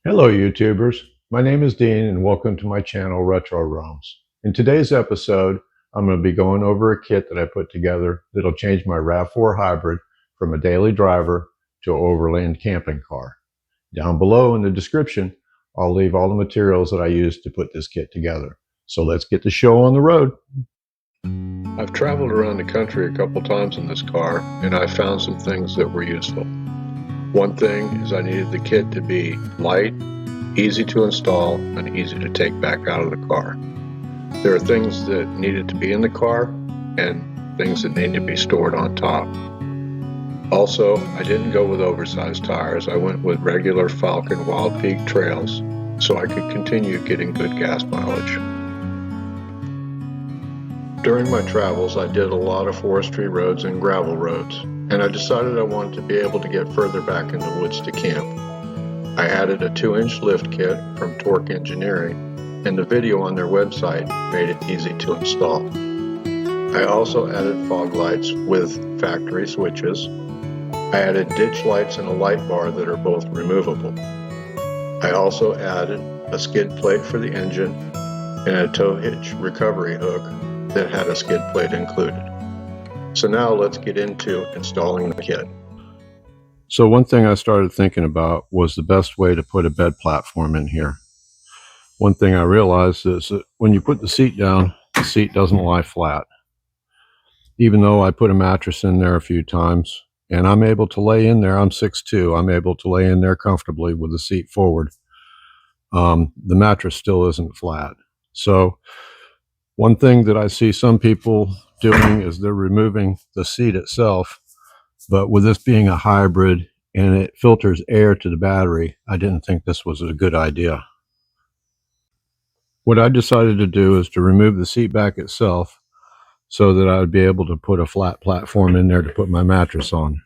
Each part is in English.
Hello YouTubers, my name is Dean and welcome to my channel RetroRoams. In today's episode, I'm going to be going over a kit that I put together that'll change my RAV4 Hybrid from a daily driver to an overland camping car. Down below in the description, I'll leave all the materials that I used to put this kit together. So let's get the show on the road. I've traveled around the country a couple times in this car and I found some things that were useful. One thing is I needed the kit to be light, easy to install, and easy to take back out of the car. There are things that needed to be in the car and things that need to be stored on top. Also, I didn't go with oversized tires. I went with regular Falcon Wild Peak trails so I could continue getting good gas mileage. During my travels, I did a lot of forestry roads and gravel roads, and I decided I wanted to be able to get further back in the woods to camp. I added a 2-inch lift kit from Torque Engineering, and the video on their website made it easy to install. I also added fog lights with factory switches. I added ditch lights and a light bar that are both removable. I also added a skid plate for the engine and a tow hitch recovery hook that had a skid plate included. So now let's get into installing the kit. So one thing I started thinking about was the best way to put a bed platform in here. One thing I realized is that when you put the seat down, the seat doesn't lie flat. Even though I put a mattress in there a few times, and I'm able to lay in there, I'm 6'2", I'm able to lay in there comfortably with the seat forward. The mattress still isn't flat. So one thing that I see some people doing is they're removing the seat itself, but with this being a hybrid and it filters air to the battery, I didn't think this was a good idea. What I decided to do is to remove the seat back itself so that I would be able to put a flat platform in there to put my mattress on.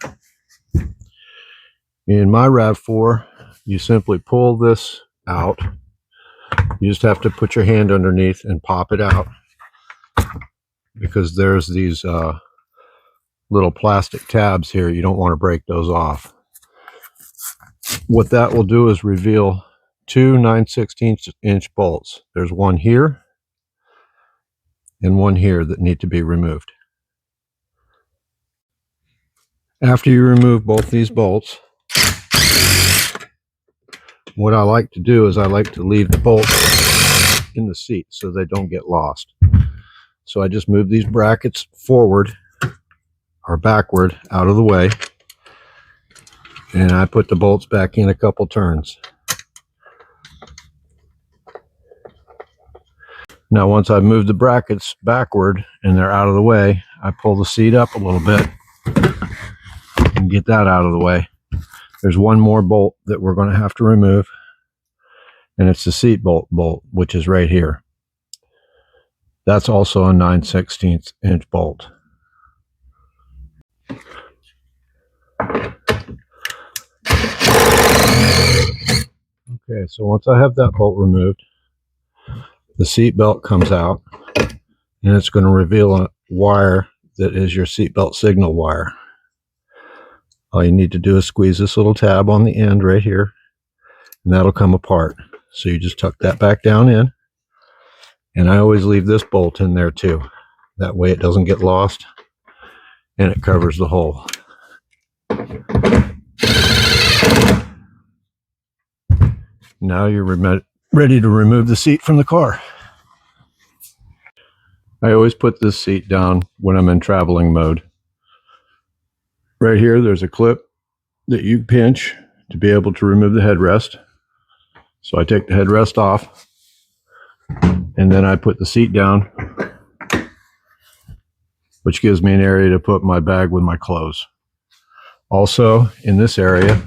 In my RAV4, you simply pull this out. You just have to put your hand underneath and pop it out, because there's these little plastic tabs here. You don't want to break those off. What that will do is reveal two 9/16" bolts. There's one here and one here that need to be removed. After you remove both these bolts, what I like to do is I like to leave the bolts in the seat so they don't get lost. So I just move these brackets forward or backward out of the way, and I put the bolts back in a couple turns. Now once I've moved the brackets backward and they're out of the way, I pull the seat up a little bit and get that out of the way. There's one more bolt that we're going to have to remove, and it's the seat bolt, which is right here. That's also a 9/16" bolt. Okay, so once I have that bolt removed, the seat belt comes out, and it's going to reveal a wire that is your seat belt signal wire. All you need to do is squeeze this little tab on the end right here, and that'll come apart. So you just tuck that back down in. And I always leave this bolt in there too. That way it doesn't get lost and it covers the hole. Now you're ready to remove the seat from the car. I always put this seat down when I'm in traveling mode. Right here there's a clip that you pinch to be able to remove the headrest. So I take the headrest off, and then I put the seat down, which gives me an area to put my bag with my clothes. Also, in this area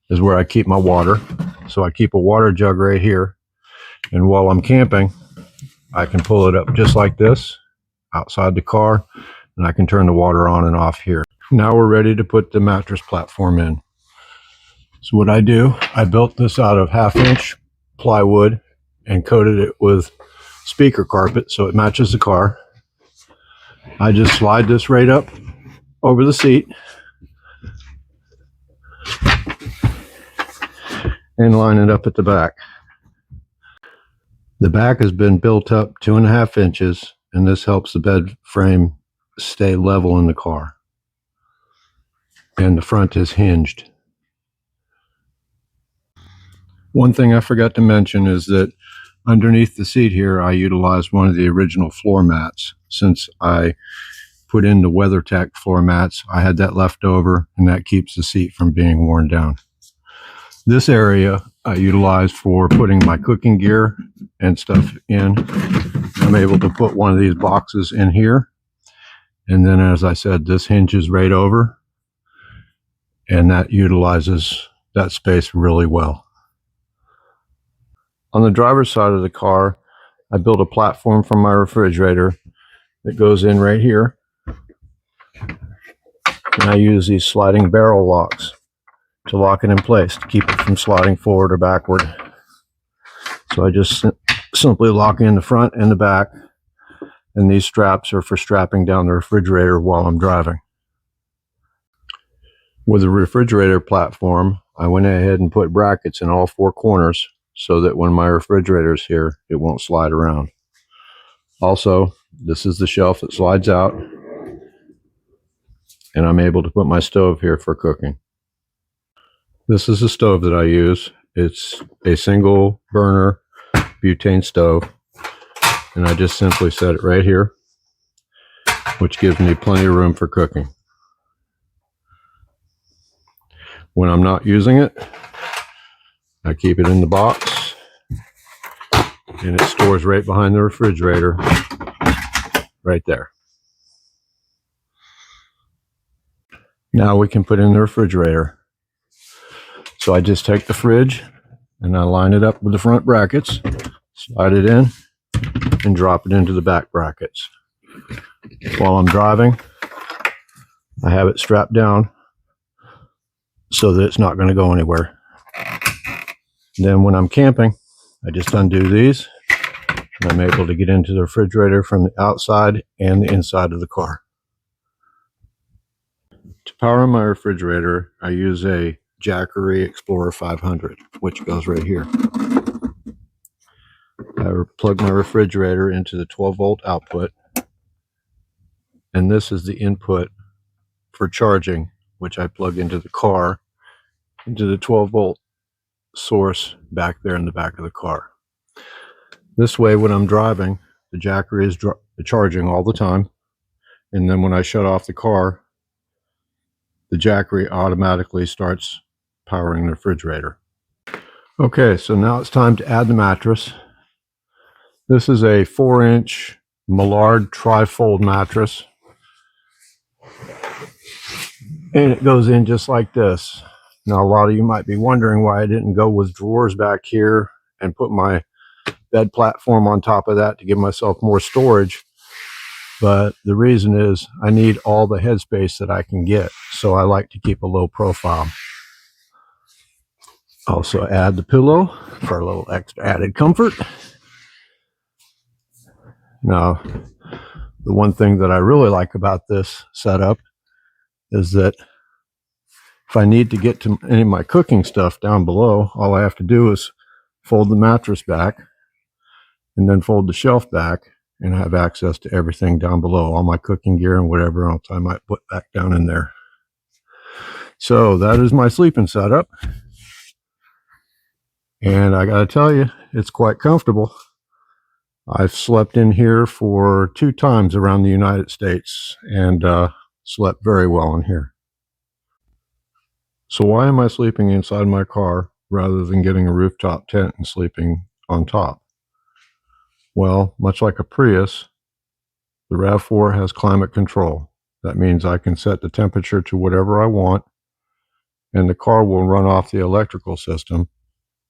is where I keep my water. So I keep a water jug right here, and while I'm camping, I can pull it up just like this outside the car, and I can turn the water on and off here. Now we're ready to put the mattress platform in. So what I do, I built this out of 1/2-inch plywood and coated it with speaker carpet so it matches the car. I just slide this right up over the seat, and line it up at the back. The back has been built up 2.5 inches, and this helps the bed frame stay level in the car. And the front is hinged. One thing I forgot to mention is that underneath the seat here, I utilized one of the original floor mats. Since I put in the WeatherTech floor mats, I had that left over, and that keeps the seat from being worn down. This area I utilize for putting my cooking gear and stuff in. I'm able to put one of these boxes in here. And then, as I said, this hinges right over, and that utilizes that space really well. On the driver's side of the car, I built a platform for my refrigerator that goes in right here. And I use these sliding barrel locks to lock it in place to keep it from sliding forward or backward. So I just simply lock in the front and the back, and these straps are for strapping down the refrigerator while I'm driving. With the refrigerator platform, I went ahead and put brackets in all 4 corners so that when my refrigerator's here, it won't slide around. Also, this is the shelf that slides out, and I'm able to put my stove here for cooking. This is the stove that I use. It's a single burner butane stove, and I just simply set it right here, which gives me plenty of room for cooking. When I'm not using it, I keep it in the box, and it stores right behind the refrigerator, right there. Now we can put in the refrigerator. So I just take the fridge and I line it up with the front brackets, slide it in, and drop it into the back brackets. While I'm driving, I have it strapped down so that it's not going to go anywhere. Then when I'm camping, I just undo these, and I'm able to get into the refrigerator from the outside and the inside of the car. To power my refrigerator, I use a Jackery Explorer 500, which goes right here. I plug my refrigerator into the 12-volt output, and this is the input for charging, which I plug into the car, into the 12-volt source back there in the back of the car. This way, when I'm driving, the Jackery is charging all the time, and then when I shut off the car, the Jackery automatically starts powering the refrigerator. Okay, so now it's time to add the mattress. This is a 4-inch Millard tri-fold mattress, and it goes in just like this. Now, a lot of you might be wondering why I didn't go with drawers back here and put my bed platform on top of that to give myself more storage. But the reason is I need all the headspace that I can get, so I like to keep a low profile. Also add the pillow for a little extra added comfort. Now, the one thing that I really like about this setup is that if I need to get to any of my cooking stuff down below, all I have to do is fold the mattress back and then fold the shelf back, and have access to everything down below, all my cooking gear and whatever else I might put back down in there. So that is my sleeping setup. And I got to tell you, it's quite comfortable. I've slept in here for 2 times around the United States and slept very well in here. So why am I sleeping inside my car rather than getting a rooftop tent and sleeping on top? Well, much like a Prius, the RAV4 has climate control. That means I can set the temperature to whatever I want, and the car will run off the electrical system,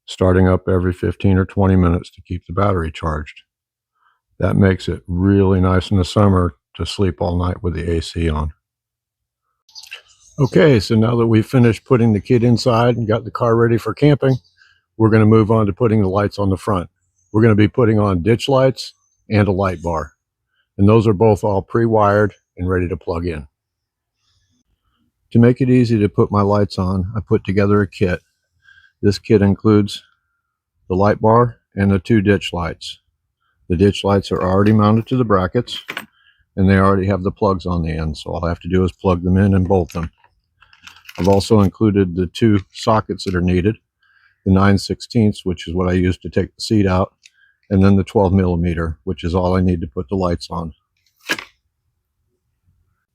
starting up every 15 or 20 minutes to keep the battery charged. That makes it really nice in the summer to sleep all night with the AC on. Okay, so now that we've finished putting the kit inside and got the car ready for camping, we're going to move on to putting the lights on the front. We're going to be putting on ditch lights and a light bar, and those are both all pre-wired and ready to plug in. To make it easy to put my lights on, I put together a kit. This kit includes the light bar and the 2 ditch lights. The ditch lights are already mounted to the brackets, and they already have the plugs on the end, so all I have to do is plug them in and bolt them. I've also included the 2 sockets that are needed, the 9/16, which is what I use to take the seat out, and then the 12mm, which is all I need to put the lights on.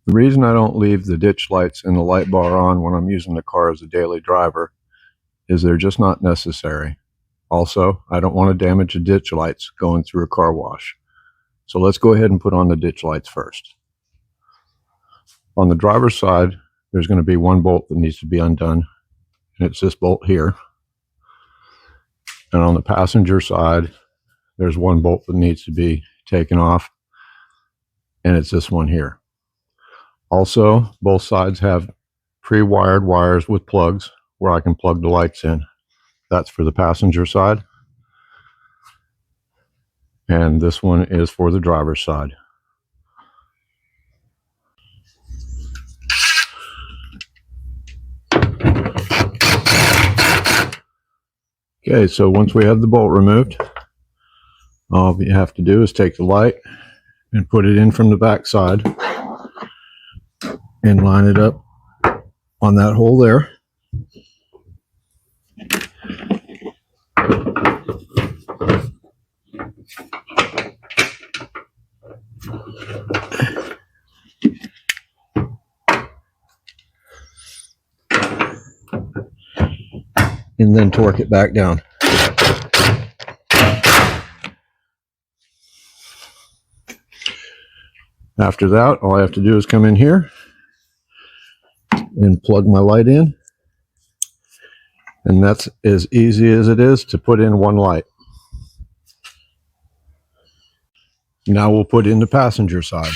The reason I don't leave the ditch lights and the light bar on when I'm using the car as a daily driver is they're just not necessary. Also, I don't want to damage the ditch lights going through a car wash. So let's go ahead and put on the ditch lights first. On the driver's side, there's going to be 1 bolt that needs to be undone, and it's this bolt here. And on the passenger side, there's 1 bolt that needs to be taken off, and it's this one here. Also, both sides have pre-wired wires with plugs where I can plug the lights in. That's for the passenger side, and this one is for the driver's side. Okay, so once we have the bolt removed, all you have to do is take the light and put it in from the back side and line it up on that hole there. And then torque it back down. After that, all I have to do is come in here and plug my light in. And that's as easy as it is to put in 1 light. Now we'll put in the passenger side.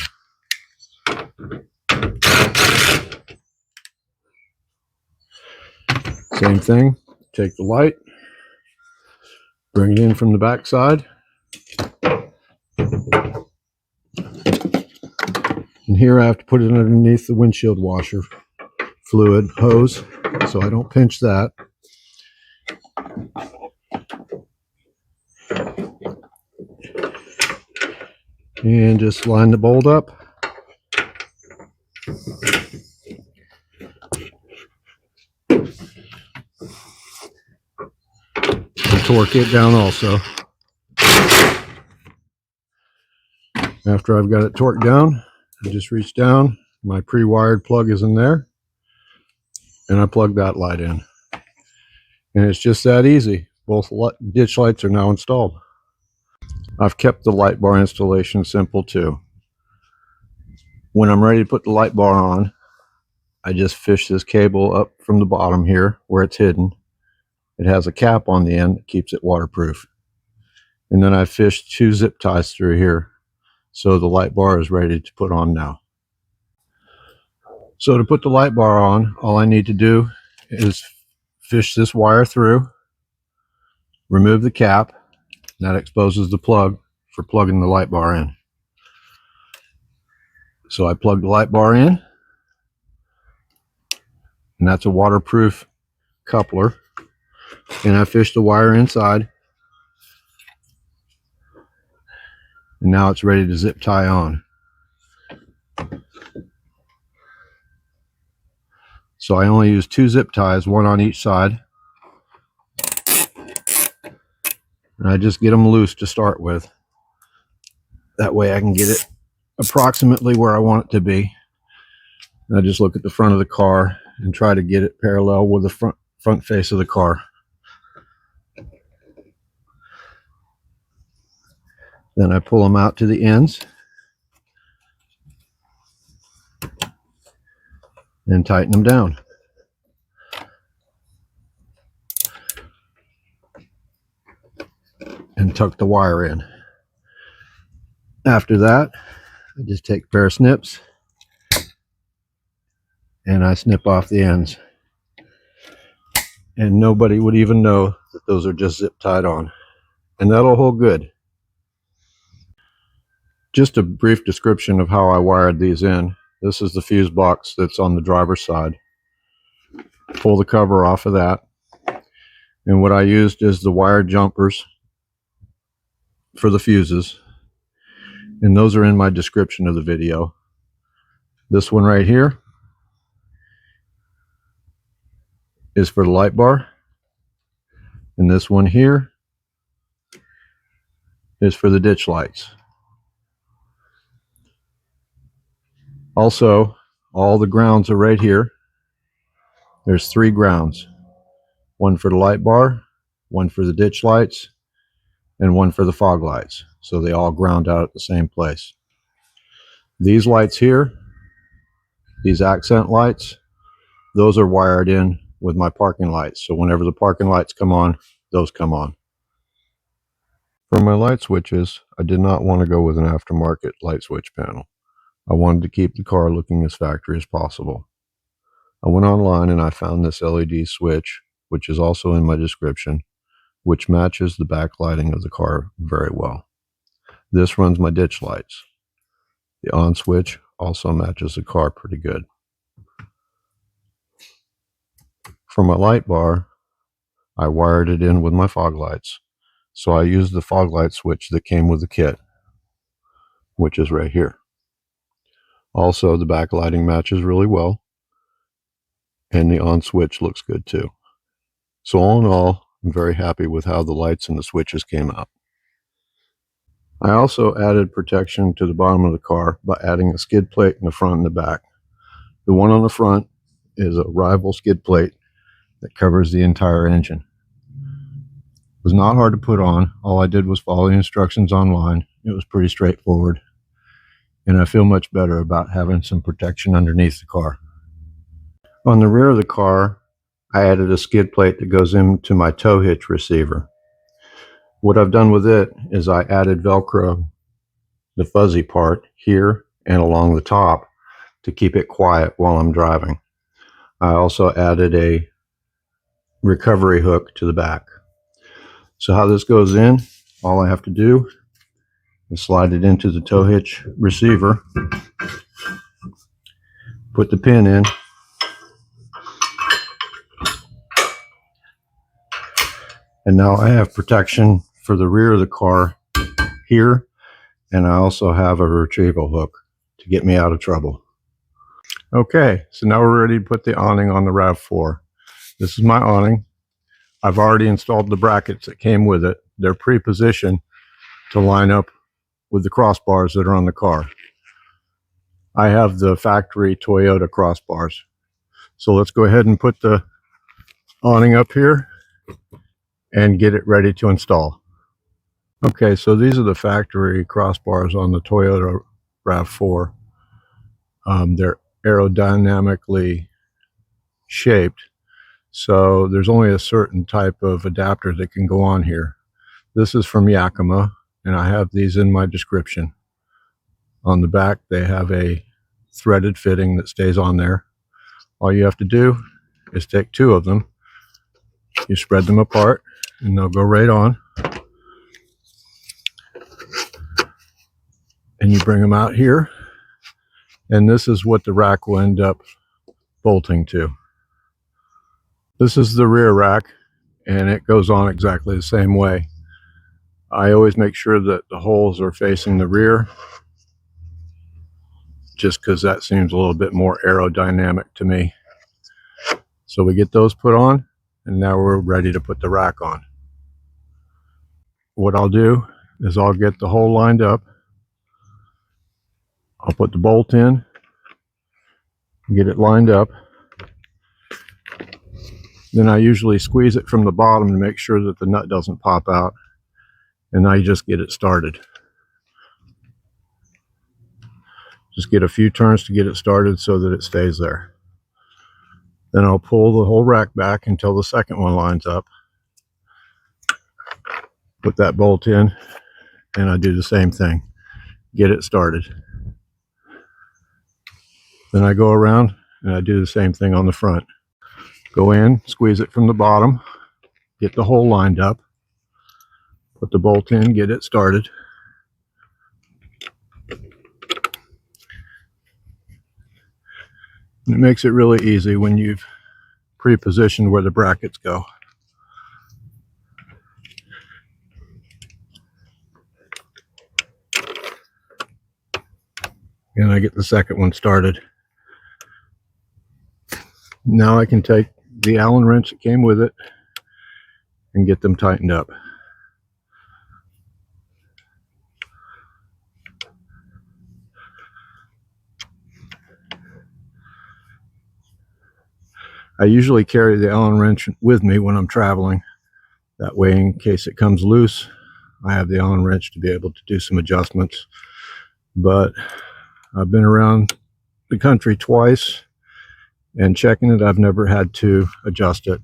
Same thing. Take the light, bring it in from the back side, and here I have to put it underneath the windshield washer fluid hose so I don't pinch that. And just line the bolt up. Torque it down also. After I've got it torqued down, I just reach down, my pre-wired plug is in there, and I plug that light in. And it's just that easy. Both ditch lights are now installed. I've kept the light bar installation simple too. When I'm ready to put the light bar on, I just fish this cable up from the bottom here where it's hidden. It has a cap on the end that keeps it waterproof. And then I fished 2 zip ties through here, so the light bar is ready to put on now. So to put the light bar on, all I need to do is fish this wire through, remove the cap, and that exposes the plug for plugging the light bar in. So I plug the light bar in, and that's a waterproof coupler. And I fish the wire inside, and now it's ready to zip tie on. So I only use 2 zip ties, 1 on each side, and I just get them loose to start with. That way I can get it approximately where I want it to be. And I just look at the front of the car and try to get it parallel with the front face of the car. Then I pull them out to the ends and tighten them down. And tuck the wire in. After that, I just take a pair of snips and I snip off the ends. And nobody would even know that those are just zip tied on. And that'll hold good. Just a brief description of how I wired these in. This is the fuse box that's on the driver's side. Pull the cover off of that. And what I used is the wire jumpers for the fuses. And those are in my description of the video. This one right here is for the light bar. And this one here is for the ditch lights. Also, all the grounds are right here. There's 3 grounds. One for the light bar, one for the ditch lights, and one for the fog lights. So they all ground out at the same place. These lights here, these accent lights, those are wired in with my parking lights. So whenever the parking lights come on, those come on. For my light switches, I did not want to go with an aftermarket light switch panel. I wanted to keep the car looking as factory as possible. I went online and I found this LED switch, which is also in my description, which matches the backlighting of the car very well. This runs my ditch lights. The on switch also matches the car pretty good. For my light bar, I wired it in with my fog lights. So I used the fog light switch that came with the kit, which is right here. Also, the backlighting matches really well, and the on switch looks good too. So all in all, I'm very happy with how the lights and the switches came out. I also added protection to the bottom of the car by adding a skid plate in the front and the back. The one on the front is a rival skid plate that covers the entire engine. It was not hard to put on. All I did was follow the instructions online. It was pretty straightforward. And I feel much better about having some protection underneath the car. On the rear of the car, I added a skid plate that goes into my tow hitch receiver. What I've done with it is I added Velcro, the fuzzy part, here and along the top to keep it quiet while I'm driving. I also added a recovery hook to the back. So how this goes in, all I have to do is slide it into the tow hitch receiver, put the pin in, and now I have protection for the rear of the car here, and I also have a retrieval hook to get me out of trouble. Okay, so now we're ready to put the awning on the RAV4. This is my awning. I've already installed the brackets that came with it. They're pre-positioned to line up with the crossbars that are on the car. I have the factory Toyota crossbars. So let's go ahead and put the awning up here and get it ready to install. Okay, so these are the factory crossbars on the Toyota RAV4. They're aerodynamically shaped, so there's only a certain type of adapter that can go on here. This is from Yakima, and I have these in my description. On the back, they have a threaded fitting that stays on there. All you have to do is take 2 of them, you spread them apart, and they'll go right on. And you bring them out here, and this is what the rack will end up bolting to. This is the rear rack, and it goes on exactly the same way. I always make sure that the holes are facing the rear, just because that seems a little bit more aerodynamic to me. So we get those put on, and now we're ready to put the rack on. What I'll do is I'll get the hole lined up. I'll put the bolt in, get it lined up. Then I usually squeeze it from the bottom to make sure that the nut doesn't pop out. And now you just get it started. Just get a few turns to get it started so that it stays there. Then I'll pull the whole rack back until the second one lines up. Put that bolt in, and I do the same thing. Get it started. Then I go around and I do the same thing on the front. Go in, squeeze it from the bottom, get the hole lined up, put the bolt in, get it started. And it makes it really easy when you've pre-positioned where the brackets go. and I get the second one started. Now I can take the Allen wrench that came with it and get them tightened up. I usually carry the Allen wrench with me when I'm traveling. That way, in case it comes loose, I have the Allen wrench to be able to do some adjustments. But I've been around the country twice, and checking it, I've never had to adjust it.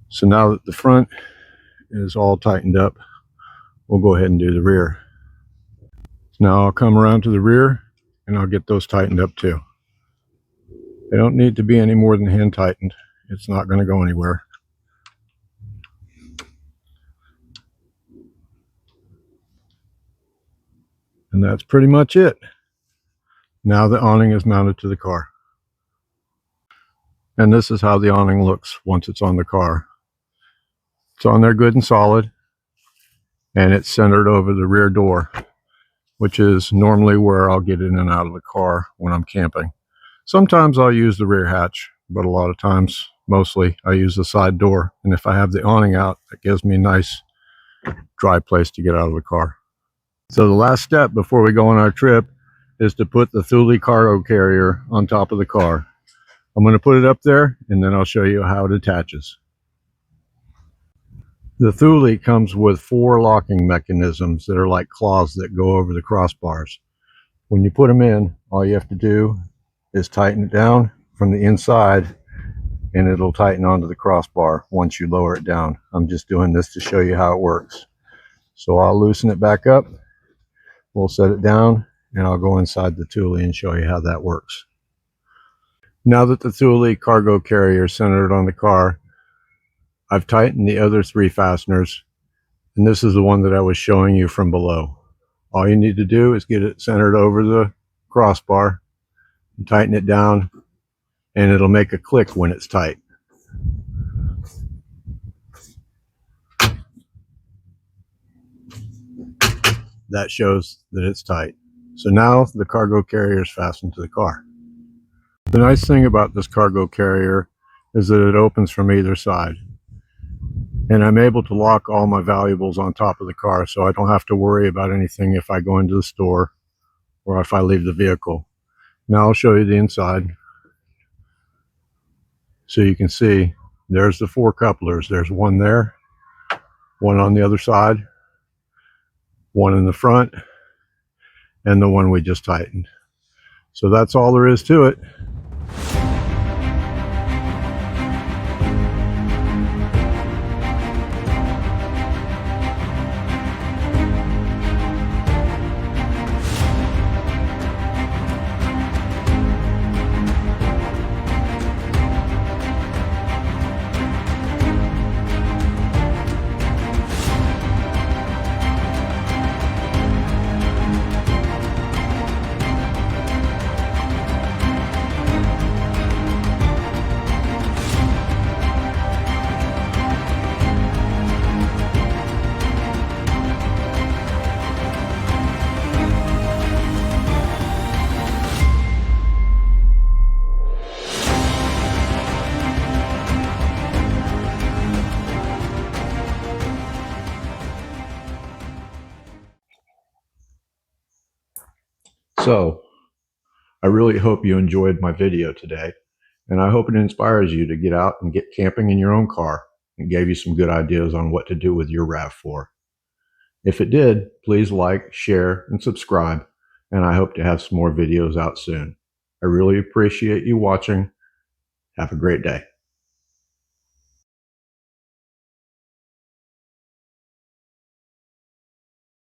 So now that the front is all tightened up, we'll go ahead and do the rear. Now I'll come around to the rear and I'll get those tightened up too. They don't need to be any more than hand tightened. It's not going to go anywhere. And that's pretty much it. Now the awning is mounted to the car. And this is how the awning looks once it's on the car. It's on there good and solid, and it's centered over the rear door, which is normally where I'll get in and out of the car when I'm camping. Sometimes I'll use the rear hatch, but a lot of times, mostly, I use the side door. And if I have the awning out, it gives me a nice dry place to get out of the car. So the last step before we go on our trip is to put the Thule cargo carrier on top of the car. I'm going to put it up there, and then I'll show you how it attaches. The Thule comes with 4 locking mechanisms that are like claws that go over the crossbars. When you put them in, all you have to do is tighten it down from the inside, and it'll tighten onto the crossbar once you lower it down. I'm just doing this to show you how it works. So I'll loosen it back up, we'll set it down, and I'll go inside the Thule and show you how that works. Now that the Thule cargo carrier is centered on the car, I've tightened the other 3 fasteners, and this is the one that I was showing you from below. All you need to do is get it centered over the crossbar and tighten it down, and it'll make a click when it's tight. That shows that it's tight. So now the cargo carrier is fastened to the car. The nice thing about this cargo carrier is that it opens from either side. And I'm able to lock all my valuables on top of the car, so I don't have to worry about anything if I go into the store or if I leave the vehicle. Now I'll show you the inside. So you can see there's the 4 couplers. There's one there, one on the other side, one in the front, and the one we just tightened. So that's all there is to it. So, I really hope you enjoyed my video today, and I hope it inspires you to get out and get camping in your own car and gave you some good ideas on what to do with your RAV4. If it did, please like, share, and subscribe, and I hope to have some more videos out soon. I really appreciate you watching. Have a great day.